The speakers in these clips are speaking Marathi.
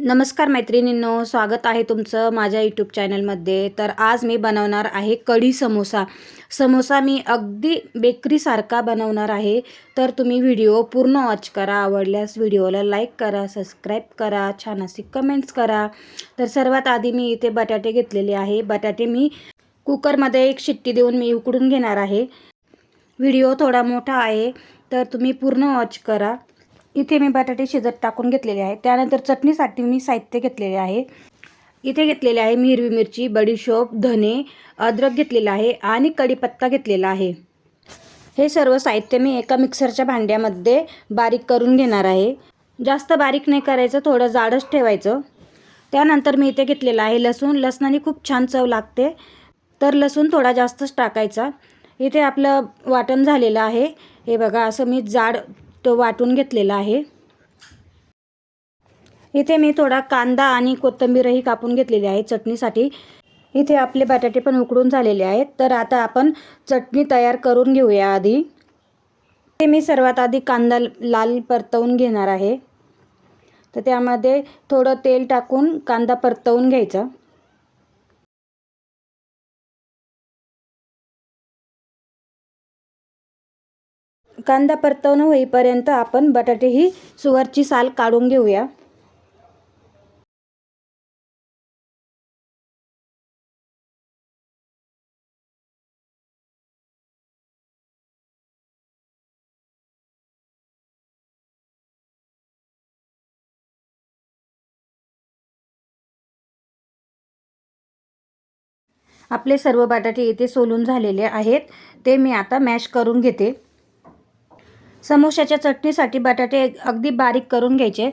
नमस्कार मैत्रिणींनो, स्वागत आहे तुमचं माझ्या यूट्यूब चॅनलमध्ये। तर आज मी बनवणार आहे कढी समोसा। समोसा मी अगदी बेकरीसारखा बनवणार आहे। तर तुम्ही व्हिडिओ पूर्ण वॉच करा। आवडल्यास व्हिडिओला लाईक करा, सबस्क्राईब करा, छान अशी कमेंट्स करा। तर सर्वात आधी मी इथे बटाटे घेतलेले आहे। बटाटे मी कुकरमध्ये एक शिट्टी देऊन मी उकडून घेणार आहे। व्हिडिओ थोडा मोठा आहे तर तुम्ही पूर्ण वॉच करा। इथे मी बटाटे शिजत टाकून घेतलेले आहे। त्यानंतर चटणीसाठी मी साहित्य घेतलेले आहे। इथे घेतलेले आहे मी हिरवी मिरची, बडीशोप, धने, अद्रक घेतलेला आहे आणि कढीपत्ता घेतलेला आहे। हे सर्व साहित्य मी एका मिक्सरच्या भांड्यामध्ये बारीक करून घेणार आहे। जास्त बारीक नाही करायचं, थोडं जाडच ठेवायचं। त्यानंतर मी इथे घेतलेला आहे लसूण। लसणाने खूप छान चव लागते, तर लसूण थोडा जास्तच टाकायचा। इथे आपलं वाटण झालेलं आहे। हे बघा, असं मी जाड तो वाटून घेतलेला आहे। इथे मी थोडा कांदा आणि कोथिंबीरही कापून घेतलेली आहे चटणीसाठी। इथे आपले बटाटे पण उकडून झालेले आहेत। तर आता आपण चटणी तयार करून घेऊया। आधी इथे मी सर्वात आधी कांदा लाल परतवून घेणार आहे। तर त्यामध्ये थोडं तेल टाकून कांदा परतवून घ्यायचा। कांदा परतवून होईपर्यंत आपण बटाटे ही सुवरची साल काढून घेऊया। आपले सर्व बटाटे इथे सोलून झालेले आहेत। ते मी आता मॅश करून घेते। समोशाच्या चटणीसाठी बटाटे अगदी बारीक करून घ्यायचे।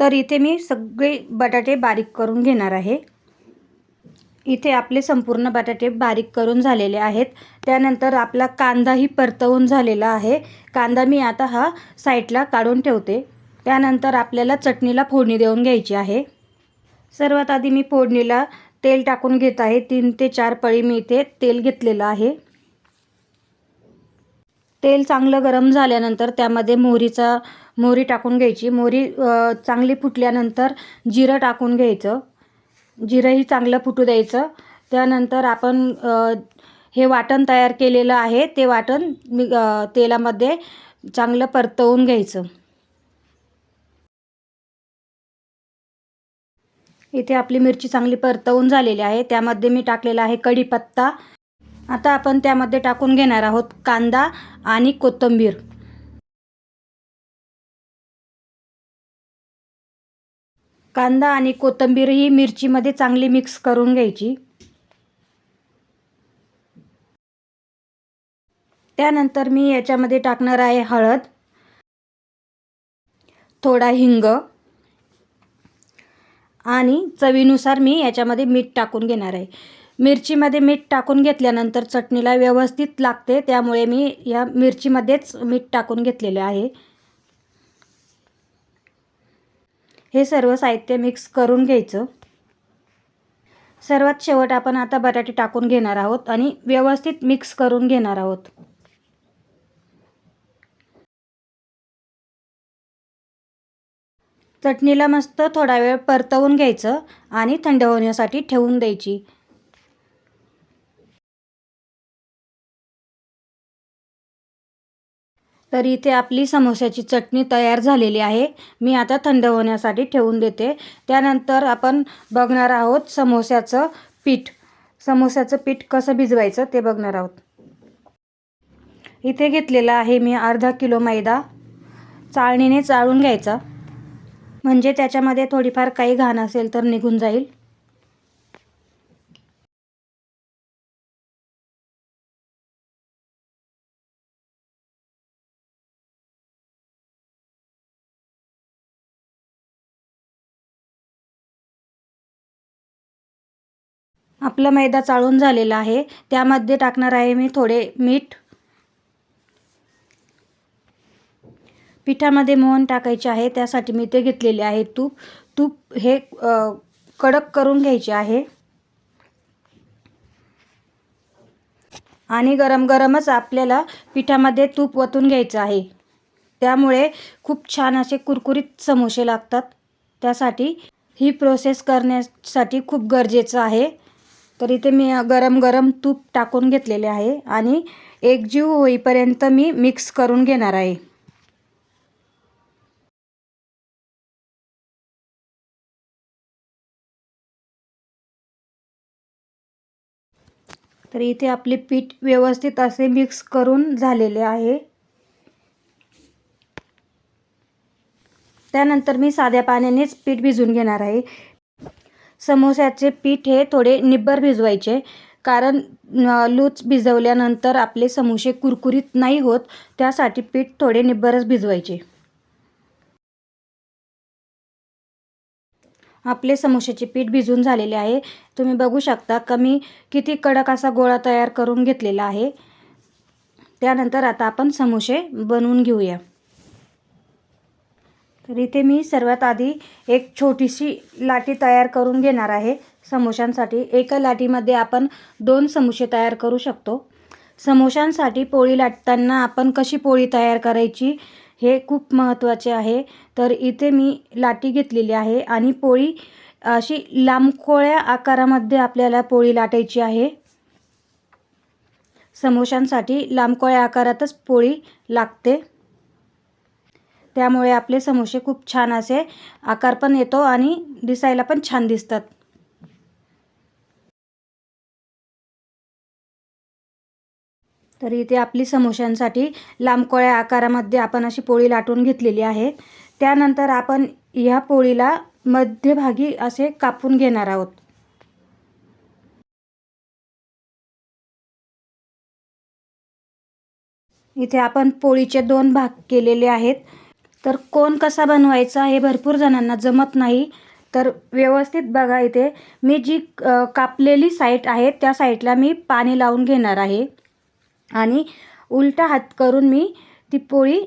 तर इथे मी सगळे बटाटे बारीक करून घेणार आहे। इथे आपले संपूर्ण बटाटे बारीक करून झालेले आहेत। त्यानंतर आपला कांदाही परतवून झालेला आहे। कांदा मी आता हा साईडला काढून ठेवते। त्यानंतर आपल्याला चटणीला फोडणी देऊन घ्यायची आहे। सर्वात आधी मी फोडणीला तेल टाकून घेत आहे। 3 ते 4 पळी मी इथे तेल घेतलेलं आहे। तेल चांगलं गरम झाल्यानंतर त्यामध्ये मोहरी टाकून घ्यायची। मोहरी चांगली फुटल्यानंतर जिरं टाकून घ्यायचं। जिरंही चांगलं फुटू द्यायचं। त्यानंतर आपण हे वाटण तयार केलेलं आहे ते वाटण तेलामध्ये चांगलं परतवून घ्यायचं। इथे आपली मिरची चांगली परतवून झालेली आहे। त्यामध्ये मी टाकलेला आहे कढीपत्ता। आता आपण त्यामध्ये टाकून घेणार आहोत कांदा आणि कोथिंबीर। कांदा आणि कोथिंबीर ही मिरचीमध्ये चांगली मिक्स करून घ्यायची। त्यानंतर मी याच्यामध्ये टाकणार आहे हळद, थोडा हिंग आणि चवीनुसार मी याच्यामध्ये मीठ टाकून घेणार आहे। मिरचीमध्ये मीठ टाकून घेतल्यानंतर चटणीला व्यवस्थित लागते, त्यामुळे मी या मिरचीमध्येच मीठ टाकून घेतलेले आहे। हे सर्व साहित्य मिक्स करून घ्यायचं। सर्वात शेवट आपण आता बटाटे टाकून घेणार आहोत आणि व्यवस्थित मिक्स करून घेणार आहोत। चटणीला मस्त थोडा वेळ परतवून घ्यायचं आणि थंड होण्यासाठी ठेवून द्यायची। तर इथे आपली समोसाची चटणी तयार झालेली आहे। मी आता थंड होण्यासाठी ठेवून देते। त्यानंतर आपण बघणार आहोत समोस्याचं पीठ। समोस्याचं पीठ कसं भिजवायचं ते बघणार आहोत। इथे घेतलेला आहे मी अर्धा किलो मैदा। चाळणीने चाळून घ्यायचा, म्हणजे त्याच्यामध्ये थोडीफार काही घाण असेल तर निघून जाईल। आपला मैदा चाळून झालेला आहे। त्यामध्ये टाकणार आहे मी थोडे मीठ। पिठामध्ये मोहन टाकायचे आहे, त्यासाठी मी ते घेतलेले आहे तूप। तूप हे कडक करून घ्यायचे आहे आणि गरम गरमच आपल्याला पिठामध्ये तूप ओतून घ्यायचं आहे। त्यामुळे खूप छान असे कुरकुरीत समोसे लागतात। त्यासाठी ही प्रोसेस करण्यासाठी खूप गरजेचं आहे. तर इथे मी गरम गरम तूप टाकून घेतलेले आहे आणि एकजीव होईपर्यंत मी मिक्स करून घेणार आहे. तर इथे आपले पीठ व्यवस्थित असे मिक्स करून झालेले आहे. त्यानंतर मी साध्या पाण्यानेच पीठ भिजवून घेणार आहे. समोस्याचे पीठ हे थोडे निब्बर भिजवायचे, कारण लूज भिजवल्यानंतर आपले समोसे कुरकुरीत नाही होत, त्यासाठी पीठ थोडे निब्बरच भिजवायचे. आपले समोश्याचे पीठ भिजून झालेले आहे. तुम्ही बघू शकता का मी किती कडक असा गोळा तयार करून घेतलेला आहे. त्यानंतर आता आपण समोसे बनवून घेऊया. तर इथे मी सर्वात आधी एक छोटीशी लाटी तयार करून घेणार आहे समोशांसाठी. एका लाटीमध्ये आपण 2 समोसे तयार करू शकतो. समोशांसाठी पोळी लाटताना आपण कशी पोळी तयार करायची हे खूप महत्त्वाचे आहे. तर इथे मी लाटी घेतलेली आहे आणि पोळी अशी लांबकोळ्या आकारामध्ये आपल्याला पोळी लाटायची आहे. समोशांसाठी लांबकोळ्या आकारातच पोळी लागते. त्यामुळे आपले समोसे खूप छान असे आकार पण येतो आणि दिसायला पण छान दिसतात. तर इथे आपली समोश्यांसाठी लांबकोळ्या आकारामध्ये आपण अशी पोळी लाटून घेतलेली आहे. त्यानंतर आपण ह्या पोळीला मध्यभागी असे कापून घेणार आहोत. इथे आपण पोळीचे 2 भाग केलेले आहेत. तर कोण कसा बनवायचा हे भरपूर जणांना जमत नाही. तर व्यवस्थित बघा, इथे मी जी कापलेली साईड आहे त्या साईडला मी पाणी लावून घेणार आहे आणि उलटा हात करून मी ती पोळी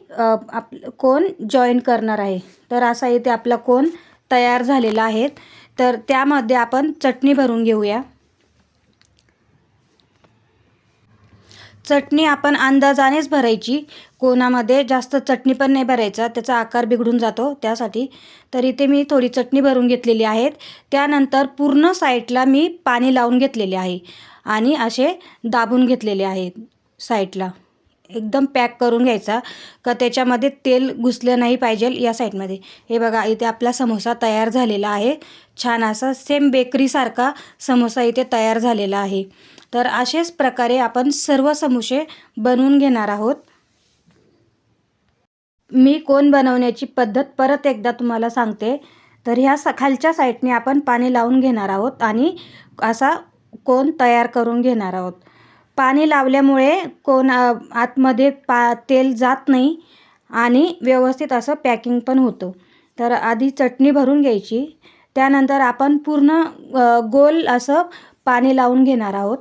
कोन जॉईन करणार आहे. तर असा इथे आपला कोन तयार झालेला आहे. तर त्यामध्ये आपण चटणी भरून घेऊया. चटणी आपण अंदाजानेच भरायची. कोणामध्ये जास्त चटणी पण नाही भरायचा, त्याचा आकार बिघडून जातो त्यासाठी. तर इथे मी थोडी चटणी भरून घेतलेली आहे. त्यानंतर पूर्ण साईडला मी पाणी लावून घेतलेले आहे आणि असे दाबून घेतलेले आहेत साईडला. एकदम पॅक करून घ्यायचा का त्याच्यामध्ये तेल घुसलं नाही पाहिजे या साईडमध्ये. हे बघा, इथे आपला समोसा तयार झालेला आहे. छान असा सेम बेकरीसारखा समोसा इथे तयार झालेला आहे. तर अशाच प्रकारे आपण सर्व समोसे बनवून घेणार आहोत. मी कोन बनवण्याची पद्धत परत एकदा तुम्हाला सांगते. तर ह्या खालच्या साईडने आपण पाणी लावून घेणार आहोत आणि असा कोन तयार करून घेणार आहोत. पाणी लावल्यामुळे कोन आतमध्ये तेल जात नाही आणि व्यवस्थित असं पॅकिंग पण होतं. तर आधी चटणी भरून घ्यायची. त्यानंतर आपण पूर्ण गोल असं पाणी लावून घेणार आहोत.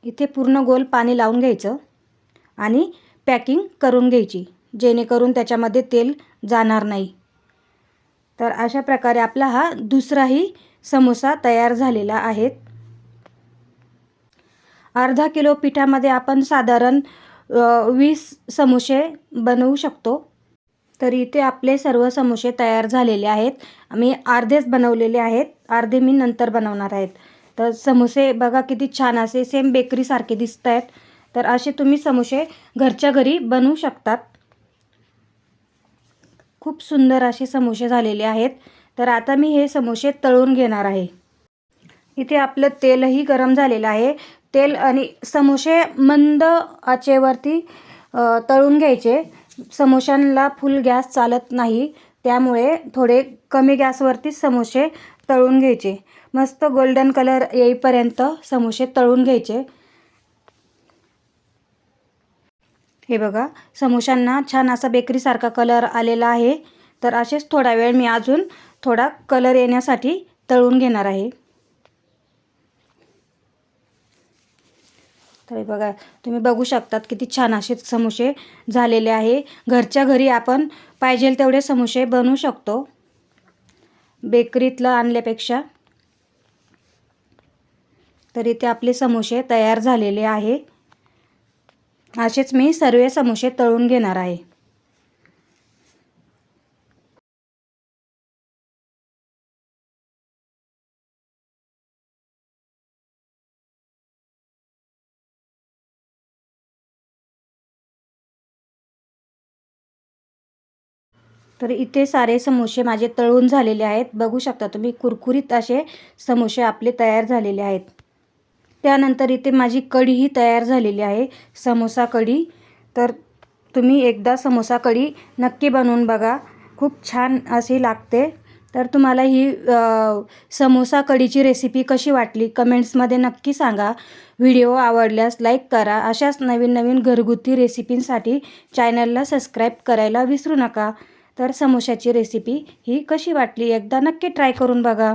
इथे पूर्ण गोल पाणी लावून घ्यायचं आणि पॅकिंग करून घ्यायची, जेणेकरून त्याच्यामध्ये तेल जाणार नाही. तर अशा प्रकारे आपला हा दुसराही समोसा तयार झालेला आहे. अर्धा किलो पिठामध्ये आपण साधारण 20 समोसे बनवू शकतो. तर इथे आपले सर्व समोसे तयार झालेले आहेत. मी अर्धेच बनवलेले आहेत, अर्धे मी नंतर बनवणार आहेत. तर समोसे बघा किती छान असे सेम बेकरीसारखे दिसत आहेत. तर असे तुम्ही समोसे घरच्या घरी बनवू शकतात. खूप सुंदर असे समोसे झालेले आहेत. तर आता मी हे समोसे तळून घेणार आहे. इथे आपलं तेलही गरम झालेलं आहे. तेल आणि समोसे मंद आचेवरती तळून घ्यायचे. समोशांना फुल गॅस चालत नाही, त्यामुळे थोडे कमी गॅसवरती समोसे तळून घ्यायचे. मस्त गोल्डन कलर येईपर्यंत समोसे तळून घ्यायचे. हे बघा, समोशांना छान असा बेकरीसारखा कलर आलेला आहे. तर असेच थोडा वेळ मी अजून थोडा कलर येण्यासाठी तळून घेणार आहे. तर बघा, तुम्ही बघू शकतात किती छान असे समोसे झालेले आहे. घरच्या घरी आपण पाहिजे तेवढे समोसे बनवू शकतो बेकरीतलं आणल्यापेक्षा. तर इथे आपले समोसे तयार झालेले आहे. असेच मी सर्व समोसे तळून घेणार आहे. तर इथे सारे समोसे माझे तळून झालेले आहेत. बघू शकता तुम्ही कुरकुरीत असे समोसे आपले तयार झालेले आहेत. त्यानंतर इथे माझी कढीही तयार झालेली आहे, समोसा कढी. तर तुम्ही एकदा समोसा कढी नक्की बनवून बघा, खूप छान अशी लागते. तर तुम्हाला ही समोसा कढीची रेसिपी कशी वाटली कमेंट्समध्ये नक्की सांगा. व्हिडिओ आवडल्यास लाईक करा. अशाच नवीन नवीन घरगुती रेसिपींसाठी चॅनलला सबस्क्राईब करायला विसरू नका. तर समोशाची रेसिपी ही कशी वाटली एकदा नक्की ट्राय करून बघा.